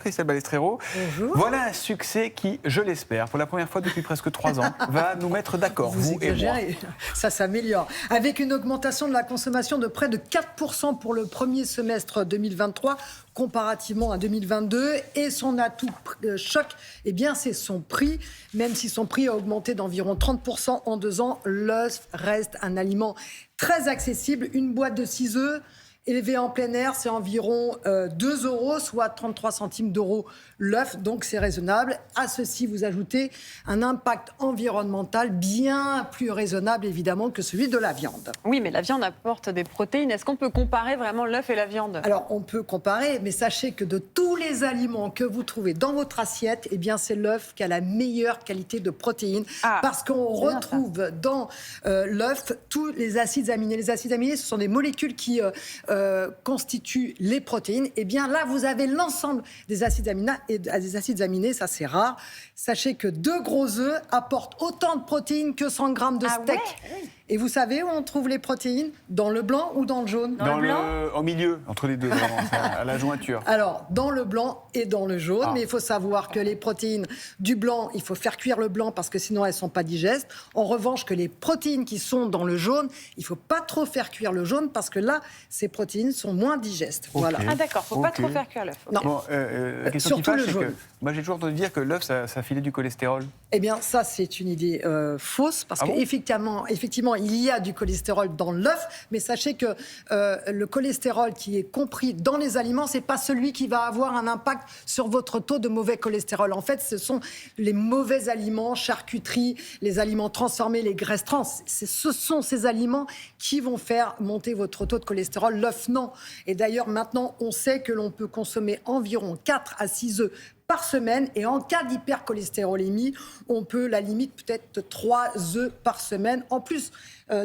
Christelle Balestrero. Bonjour. Voilà un succès qui, je l'espère, pour la première fois depuis presque 3 ans, va nous mettre d'accord, vous et moi. Exagérez, ça s'améliore. Avec une augmentation de la consommation de près de 4% pour le premier semestre 2023, comparativement à 2022. Et son atout choc, eh bien, c'est son prix. Même si son prix a augmenté d'environ 30% en 2 ans, l'œuf reste un aliment très accessible. Une boîte de 6 œufs élevé en plein air, c'est environ 2 €, soit 33 centimes d'euros l'œuf, donc c'est raisonnable. À ceci, vous ajoutez un impact environnemental bien plus raisonnable, évidemment, que celui de la viande. Oui, mais la viande apporte des protéines. Est-ce qu'on peut comparer vraiment l'œuf et la viande? Alors, on peut comparer, mais sachez que de tous les aliments que vous trouvez dans votre assiette, eh bien, c'est l'œuf qui a la meilleure qualité de protéines, parce qu'on retrouve dans l'œuf tous les acides aminés. Les acides aminés, ce sont des molécules qui constituent les protéines. Eh bien, là, vous avez l'ensemble des acides aminés, et des acides aminés, ça c'est rare. Sachez que 2 gros œufs apportent autant de protéines que 100 grammes de steak. Ouais. Et vous savez où on trouve les protéines? Dans le blanc ou dans le jaune? Au milieu, entre les deux, vraiment, à la jointure. Alors, dans le blanc et dans le jaune, mais il faut savoir que les protéines du blanc, il faut faire cuire le blanc parce que sinon elles ne sont pas digestes. En revanche, que les protéines qui sont dans le jaune, il ne faut pas trop faire cuire le jaune parce que là, ces protéines sont moins digestes. Okay. Voilà. Ah d'accord, il ne faut pas trop faire cuire l'œuf. Non. Bon, la question qui Surtout fâche, le c'est que jaune. moi, j'ai toujours entendu dire que l'œuf, ça filait du cholestérol. Eh bien, ça, c'est une idée fausse, parce qu'effectivement, il y a du cholestérol dans l'œuf, mais sachez que le cholestérol qui est compris dans les aliments, c'est pas celui qui va avoir un impact sur votre taux de mauvais cholestérol. En fait, ce sont les mauvais aliments, charcuterie, les aliments transformés, les graisses trans. Ce sont ces aliments qui vont faire monter votre taux de cholestérol. L'œuf, non. Et d'ailleurs, maintenant, on sait que l'on peut consommer environ 4 à 6 œufs par semaine, et en cas d'hypercholestérolémie, on peut la limite peut-être 3 œufs par semaine, en plus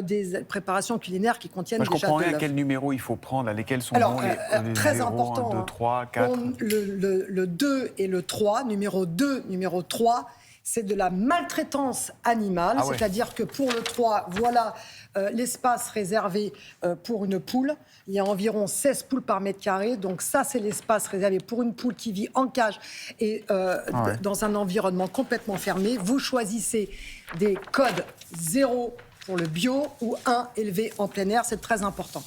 des préparations culinaires qui contiennent je déjà comprends de rien l'œuf. quel numéro il faut prendre, lesquels sont Alors, bons, les très 0, important, 1, 2, 3, 4. Le 2 et le 3, numéro 2, numéro 3, c'est de la maltraitance animale, c'est-à-dire que pour le 3, voilà l'espace réservé pour une poule. Il y a environ 16 poules par mètre carré, donc ça, c'est l'espace réservé pour une poule qui vit en cage et dans un environnement complètement fermé. Vous choisissez des codes 0 pour le bio ou 1 élevé en plein air, c'est très important.